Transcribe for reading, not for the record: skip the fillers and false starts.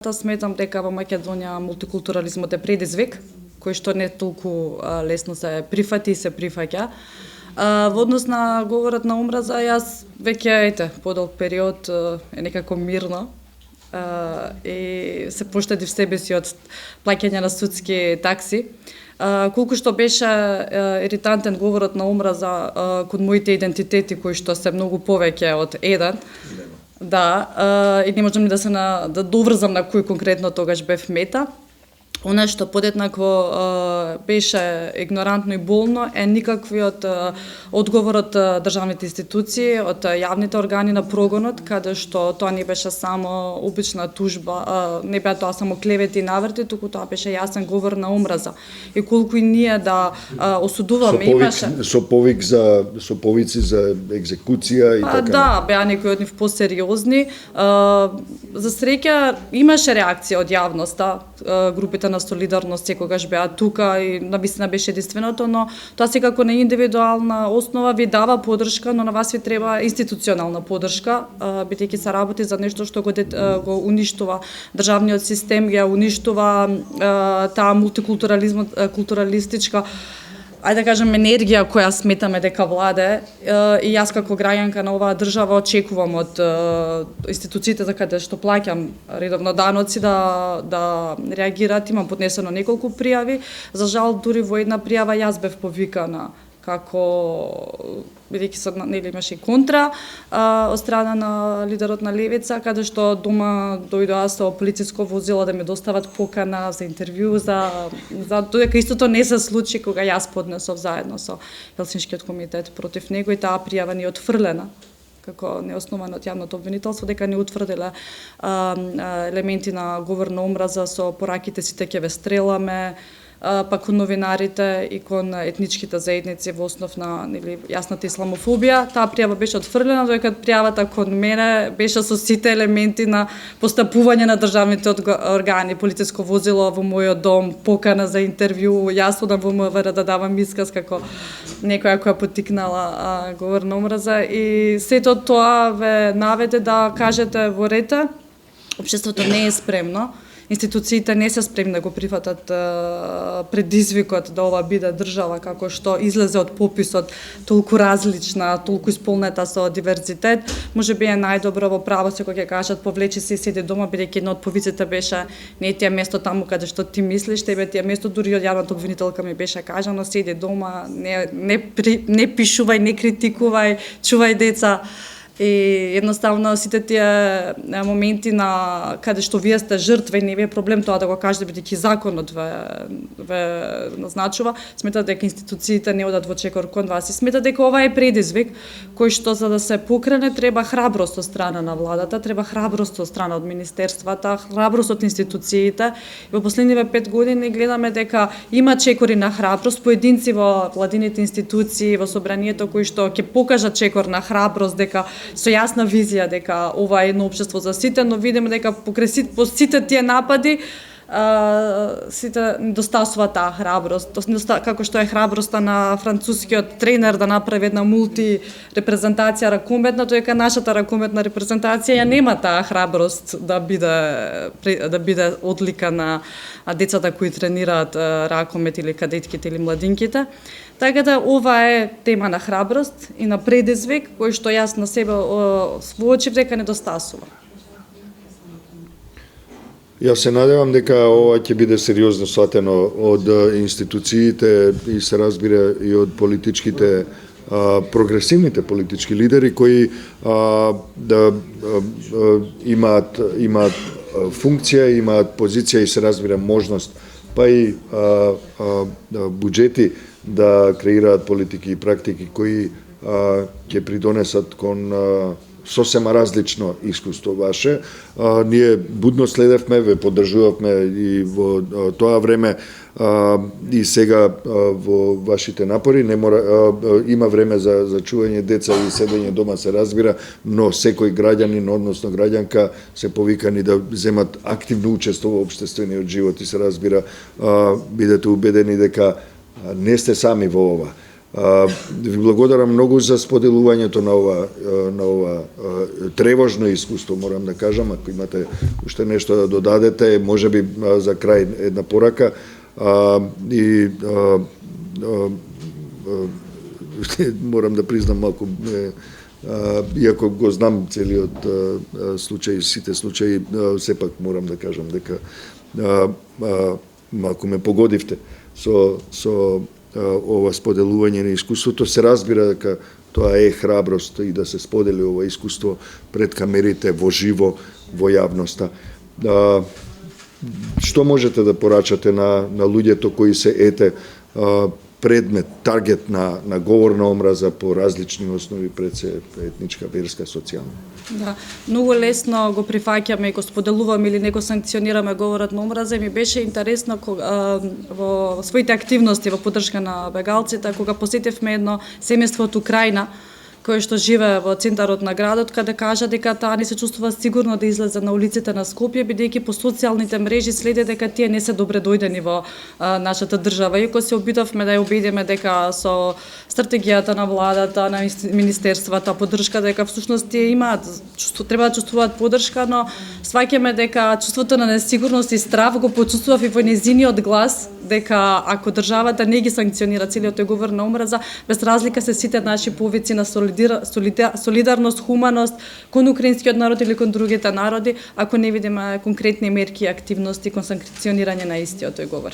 Сметам дека во Македонија мултикултурализмот е предизвик, кој што не толку лесно се прифати и се прифаќа. Во однос на говорот на омраза, јас веќе подолг период е некако мирно и се поштедив себе си од плаќање на судски такси. Колку што беше еритантен говорот на омраза кон моите идентитети кои што се многу повеќе од еден. Да, и не можам да доврзам на кој конкретно тогаш бев мета. Она што подетнакво беше игнорантно и болно е никаквиот одговор од државните институции, од јавните органи на прогонот, каде што тоа не беше само обична тужба, не беа тоа само клевети и наврти, туку тоа беше јасен говор на омраза. И колку и ние да осудуваме, имаше со повици за екзекуција и така. Да, беа некои од нив посериозни. За среќа имаше реакција од јавноста, групите на солидарност секогаш беа тука и навистина беше единственото, но тоа секако на индивидуална основа ви дава поддршка, но на вас ви треба институционална поддршка, бидејќи се работи за нешто што го уништува државниот систем, ја уништува таа културалистичка да кажем, енергија која сметаме дека владе, и јас како граѓанка на оваа држава очекувам од институциите за каде што плаќам редовно даноци да реагираат. Имам поднесено неколку пријави. За жал, дури во една пријава јас бев повикана како бидејќи имаше и контра од страна на лидерот на Левица, каде што дома дојдоа со полициско возило да ми достават покана за интервју, за додека истото не се случи кога јас поднесов заедно со Хелсиншкиот комитет против него и таа пријава ни отфрлена како неоснована од јавното обвинителство, дека не утврдила елементи на говор на омраза со пораките сите ќе ве стреламе, па кон новинарите и кон етничките заедници во основ на јасната исламофобија. Таа пријава беше отфрлена, додека пријавата кон мене беше со сите елементи на постапување на државните органи, полициско возило во мојот дом, покана за интервју, јас одам во МВР да давам исказ како некоја која поттикнала говор на омраза и сето тоа ве наведе да кажете во рете, општеството не е спремно. Институциите не се спремни да го прифатат предизвикот да ова биде држава како што излезе од пописот толку различна, толку исполнета со диверзитет. Може би е најдобро во право се кога ќе кажат повлечи се и седи дома, бидејќи една од повиците беше не ти е место таму каде што ти мислиш, тебе ти е место, дури од јавната обвинителка ми беше кажано, седи дома, не пишувај, не критикувај, чувај деца. И едноставно сите тие моменти на каде што вие сте жртва и не ви е проблем тоа да го кажете, бидејќи законот ве назначува, сметат дека институциите не одат во чекор кон вас и сметат дека ова е предизвик кој што за да се покрене треба храброст од страна на владата, треба храброст од страна од министерствата, храброст од институциите. И во последниве 5 години гледаме дека има чекори на храброст, поединци во владините институции, во собранието кои што ќе покажат чекор на храброст дека со јасна визија дека ова е едно општество за сите, но видиме дека по сите тие напади сите недостасува таа храброст, како што е храброста на францускиот тренер да направи една мултирепрезентација ракометна, дека нашата ракометна репрезентација ја нема таа храброст да биде одлика на децата кои тренираат ракомет или кадетките или младинките. Така да ова е тема на храброст и на предизвик кој што јас на себе своочив дека недостасува. Јас се надевам дека ова ќе биде сериозно сватено од институциите и се разбира и од политичките прогресивните политички лидери кои имаат функција, имаат позиција и се разбира можност, па и буџети да креираат политики и практики кои ќе придонесат кон сосема различно искуство ваше. Ние будно следевме, ве поддржувавме и во тоа време и сега во вашите напори. Има време за чување деца и седење дома се разбира, но секој граѓанин, односно граѓанка се повикани да земат активно учество во општествениот живот и се разбира, бидете убедени дека не сте сами во ова. Ви благодарам многу за споделувањето на ова тревожно искуство, морам да кажам. Ако имате уште нешто да додадете, можеби за крај една порака. Морам да признам малку, иако го знам целиот случај, сите случаи, сепак морам да кажам дека малку ме погодивте со ова споделување на искуството. Се разбира дека тоа е храброст и да се сподели ова искуство пред камерите, во живо, во јавноста. Што можете да порачате на луѓето кои се предмет, таргет на говор на омраза по различни основи, пред се етничка, верска, социјална? Да, многу лесно го прифаќаме и го споделуваме или не го санкционираме говорот на омраза. Ми беше интересно во своите активности во поддршка на бегалците, кога посетивме едно семејство од Украина, кој што живее во центарот на градот, каде кажа дека таа не се чувствува сигурно да излезе на улиците на Скопје, бидејќи по социјалните мрежи следи дека тие не се добре дојдени во нашата држава. Иако се обидовме да ја убедиме дека со стратегијата на владата, на министерствата, поддршка, дека всушност тие имаат треба да чувствуваат поддршка, но сваќаме дека чувството на несигурност и страв го почувствував и во незиниот глас, дека ако државата не ги санкционира целиот тој говор на омраза, без разлика се сите наши повици на солидарност, хуманост кон украинскиот народ или кон другите народи, ако не видиме конкретни мерки и активности кон санкционирање на истиот тој говор.